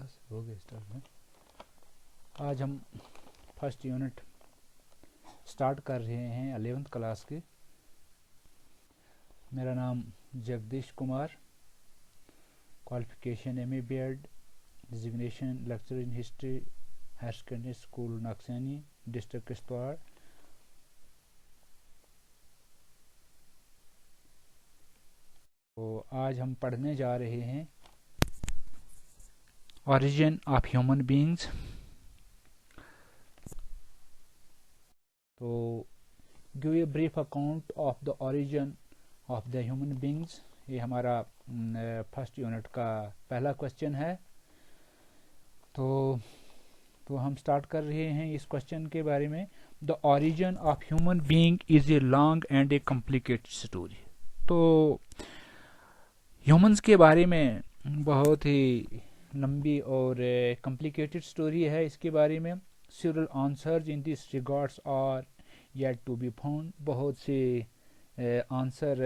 बस हो गया स्टार्ट में। आज हम फर्स्ट यूनिट स्टार्ट कर रहे हैं 11th क्लास के। मेरा नाम Jagdish Kumar, qualification MA BEd, designation lecture in history, higher secondary school Naksaini, district Kishtwar. तो आज हम पढ़ने जा रहे हैं ओरिजिन ऑफ ह्यूमन बीइंग्स। तो give a brief account of the origin of the human beings, ये हमारा फर्स्ट यूनिट का पहला क्वेश्चन है। तो हम स्टार्ट कर रहे हैं इस क्वेश्चन के बारे में। The origin of human being is a long and A complicated story. तो ह्यूमंस के बारे में बहुत ही लंबी और कॉम्प्लिकेटेड स्टोरी है। इसके बारे में several answers in this regards are yet to be found। बहुत से आंसर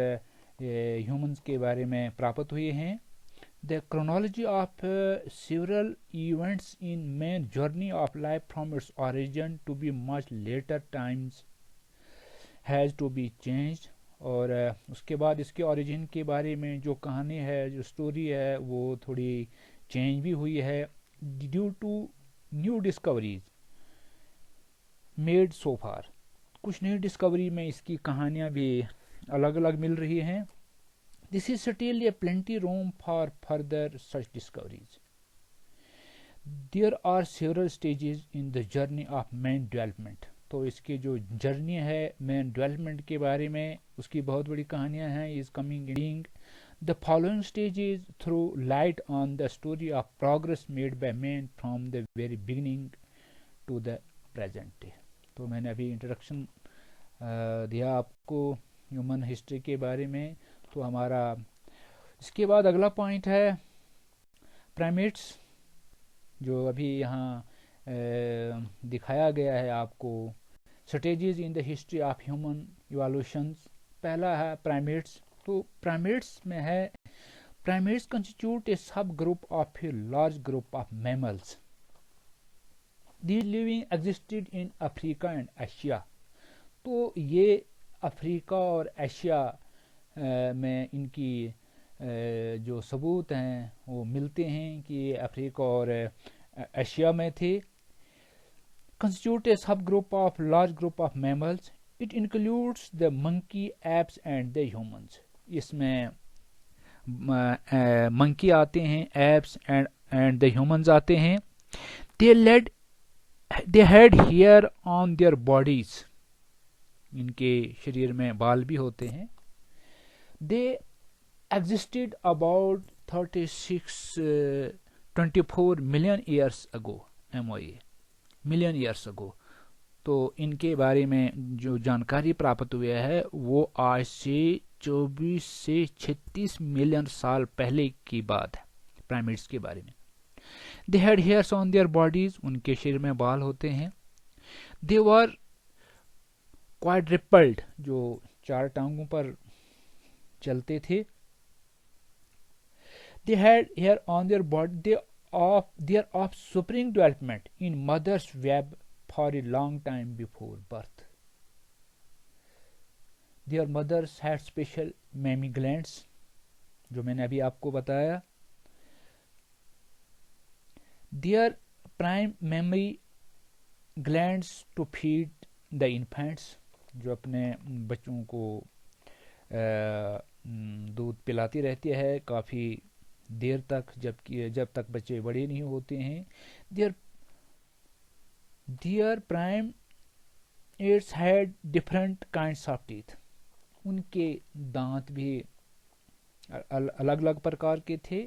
ह्यूमंस के बारे में प्राप्त हुए हैं। The chronology of several events in man journey of life from its origin to be much later times has to be changed। और उसके बाद इसके ओरिजिन के बारे में जो कहानी है, जो स्टोरी है, वो थोड़ी चेंज भी हुई है due to new discoveries made so far. कुछ नई डिस्कवरी में इसकी कहानियाँ भी अलग अलग मिल रही हैं। This is still a plenty room for further such discoveries. There are several stages in the journey of man development. तो इसकी जो जर्नी है मैन डेवलपमेंट के बारे में, उसकी बहुत बड़ी कहानियाँ हैं। Is coming being the following stages through light on the story of progress made by man from the very beginning to the present day. तो मैंने अभी इंट्रोडक्शन दिया आपको ह्यूमन हिस्ट्री के बारे में। तो हमारा इसके बाद अगला पॉइंट है प्राइमेट्स, जो अभी यहाँ दिखाया गया है आपको। Stages in the history of human evolutions. पहला है प्राइमेट्स। तो प्राइमेट्स में है प्राइमेट्स कंस्टिट्यूट ए सब group of a large group of mammals. These living existed in Africa and Asia. तो ये अफ्रीका और एशिया में इनकी जो सबूत हैं वो मिलते हैं कि ये अफ्रीका और एशिया में थे। Constitute a subgroup of large group of mammals. It includes the monkey, apes and the humans। इसमें मंकी आते हैं, एप्स एंड द ह्यूमंस आते हैं। They had hair on their bodies। इनके शरीर में बाल भी होते हैं। They existed about 24 million years ago। MOA million years ago. तो इनके बारे में जो जानकारी प्राप्त हुई है वो आज से 24 से 36 मिलियन साल पहले की बात है प्राइमेट्स के बारे में। They had hairs on their bodies. उनके शरीर में बाल होते हैं। दे वर क्वाड्रिपल्ड, जो चार टांगों पर चलते थे। They had hair on their body their offspring development in mother's web for a long time before birth। Their mothers had special mammary glands, जो मैंने अभी आपको बताया। Their prime mammary glands to feed the infants, जो अपने बच्चों को दूध पिलाती रहती है काफ़ी देर तक, जब तक बच्चे बड़े नहीं होते हैं। Their primates had different kinds of teeth. उनके दांत भी अलग अलग प्रकार के थे।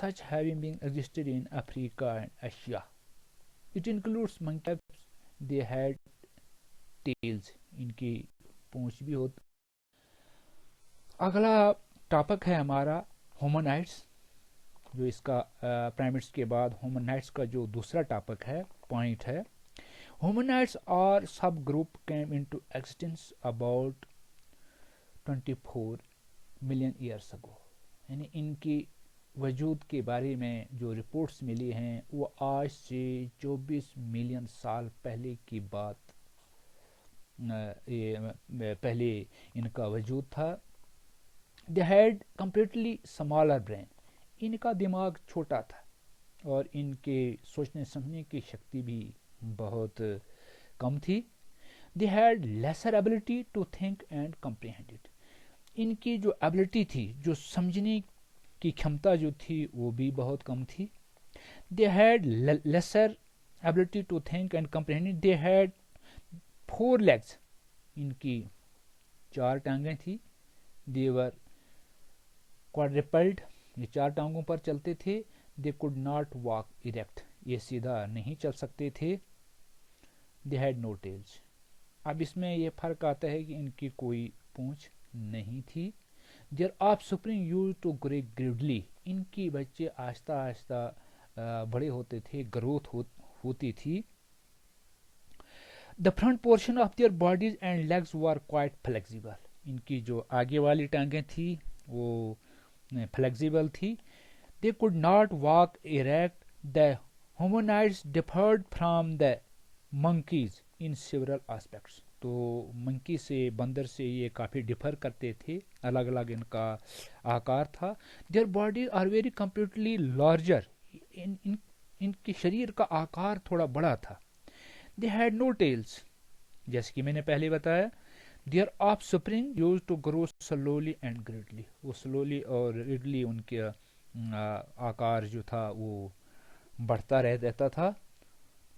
Such having been existed in Africa and Asia. It includes monkey. They had tails. इनकी पूंछ भी होती। अगला टॉपिक है हमारा होमोनाइड्स, जो इसका प्राइमेट्स के बाद होमोनाइड्स का जो दूसरा टॉपिक है, पॉइंट है। होमोनाइड्स आर सब group came into existence about 24 million years अगो। यानी इनकी वजूद के बारे में जो रिपोर्ट्स मिली हैं वो आज से 24 मिलियन साल पहले की बात, पहले इनका वजूद था। They had completely smaller brain, इनका दिमाग छोटा था और इनके सोचने समझने की शक्ति भी बहुत कम थी। They had lesser ability to think and comprehend it, इनकी जो एबिलिटी थी, जो समझने की क्षमता जो थी वो भी बहुत कम थी। They had lesser ability to think and comprehend it. They had 4 legs, इनकी 4 टांगें थी। दे वर क्वाड्रिपल्ड, ये 4 टांगों पर चलते थे। They could not walk erect, ये सीधा नहीं चल सकते थे। दे हैड नो टेल्स, अब इसमें यह फर्क आता है कि इनकी कोई पूंछ नहीं थी। Their offspring used to ग्रे ग्रेडली, इनकी बच्चे आहिस्ता आहिस्ता बड़े होते थे, ग्रोथ होती थी। The front portion of their bodies and legs were quite flexible, इनकी जो आगे वाली टांगें थी वो फ्लेक्सिबल थी। They could not walk erect. The hominoids differed from the monkeys in several aspects, तो मंकी से, बंदर से ये काफ़ी डिफर करते थे, अलग अलग इनका आकार था। Their body are very completely larger, इनके शरीर का आकार थोड़ा बड़ा था। दे हैड नो टेल्स, जैसे कि मैंने पहले बताया। Their offspring used to grow slowly and gradually, वो स्लोली और ग्रेडली उनके आकार जो था वो बढ़ता रहता था।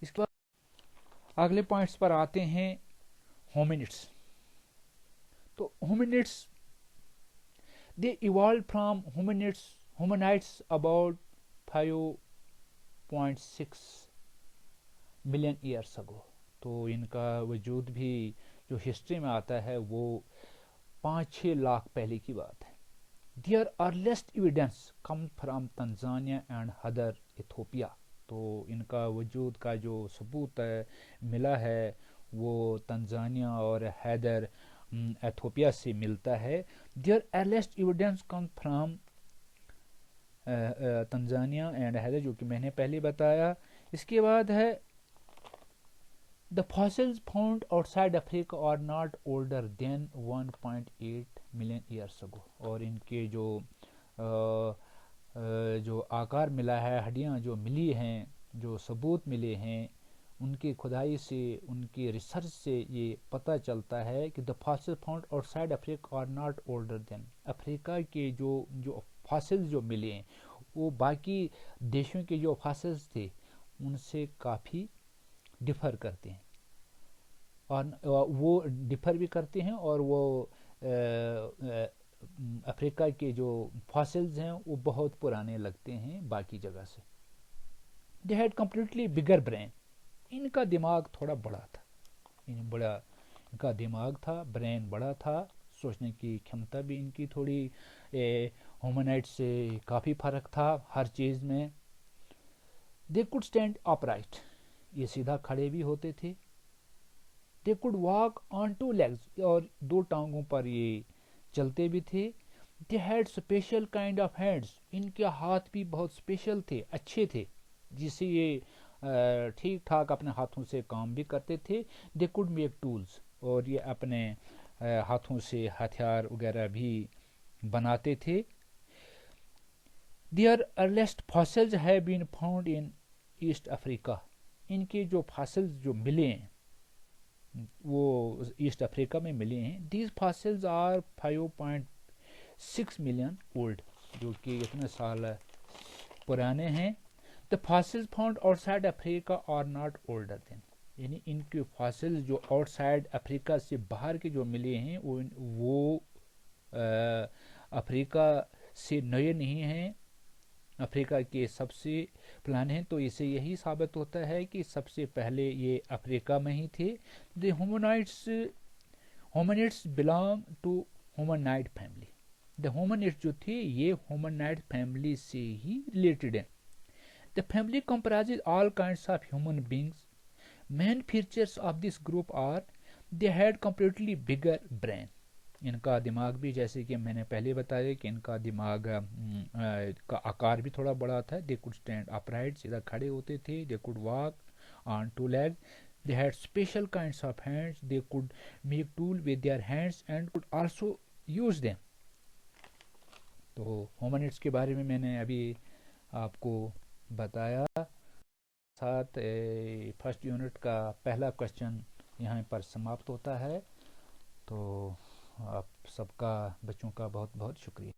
इसके बाद अगले पॉइंट्स पर आते हैं, होमिनिड्स। तो hominids, they evolve from hominoids about 5.6 million years ago, तो इनका वजूद भी जो हिस्ट्री में आता है वो 5-6 लाख पहले की बात है। Their earliest evidence come from Tanzania and other Ethiopia, तो इनका वजूद का जो सबूत मिला है वो तंजानिया और हैदर एथोपिया से मिलता है। Their earliest evidence come from Tanzania and other, जो कि मैंने पहले बताया। इसके बाद है the fossils found outside Africa are not older than 1.8 million years ago, और इनके जो आकार मिला है, हड्डियाँ जो मिली हैं, जो सबूत मिले हैं, उनकी खुदाई से, उनकी रिसर्च से ये पता चलता है कि the fossil found outside Africa are not older than, Africa के जो फॉसिल्स जो मिले हैं वो बाकी देशों के जो फॉसिल्स थे उनसे काफ़ी डिफर करते हैं, और वो डिफर भी करते हैं, और वो अफ्रीका के जो फॉसिल्स हैं वो बहुत पुराने लगते हैं बाकी जगह से। They had completely bigger brain, इनका दिमाग थोड़ा बड़ा था, इनका दिमाग था, ब्रेन बड़ा था, सोचने की क्षमता भी इनकी थोड़ी ह्यूमनाइट से काफ़ी फर्क था हर चीज़ में। दे कुड स्टैंड अपराइट, ये सीधा खड़े भी होते थे। They could walk on 2 legs, और 2 टांगों पर ये चलते भी थे। They had special kind of hands, इनके हाथ भी बहुत स्पेशल थे, अच्छे थे, जिससे ये ठीक ठाक अपने हाथों से काम भी करते थे। दे कुड मेक टूल्स, और ये अपने हाथों से हथियार वगैरह भी बनाते थे। Their earliest fossils have been found in East Africa, इनके जो फॉसिल्स जो मिले हैं वो ईस्ट अफ्रीका में मिले हैं। These fossils are 5.6 million old, जो कि इतने साल पुराने हैं। The fossils found outside Africa are not older than, यानी इनके फॉसिल्स जो आउटसाइड अफ्रीका से बाहर के जो मिले हैं वो अफ्रीका से नए नहीं हैं, अफ्रीका के सबसे पुराने हैं। तो इससे यही साबित होता है कि सबसे पहले ये अफ्रीका में ही थे। The hominids belong to hominoid family, the hominids जो थे ये होमोनाइड फैमिली से ही रिलेटेड हैं। The family comprises all kinds of human beings. Main features of this group are they had completely bigger brain, इनका दिमाग भी, जैसे कि मैंने पहले बताया कि इनका दिमाग का आकार भी थोड़ा बड़ा था। दे कुड स्टैंड अपराइट, सीधा खड़े होते थे। They could walk on two leg. They had special kinds of hands. They could make tool with their hands and could also use them. तो होमिनिड्स के बारे में मैंने अभी आपको बताया। साथ फर्स्ट यूनिट का पहला क्वेश्चन यहाँ पर समाप्त होता है। तो आप सबका, बच्चों का बहुत बहुत शुक्रिया।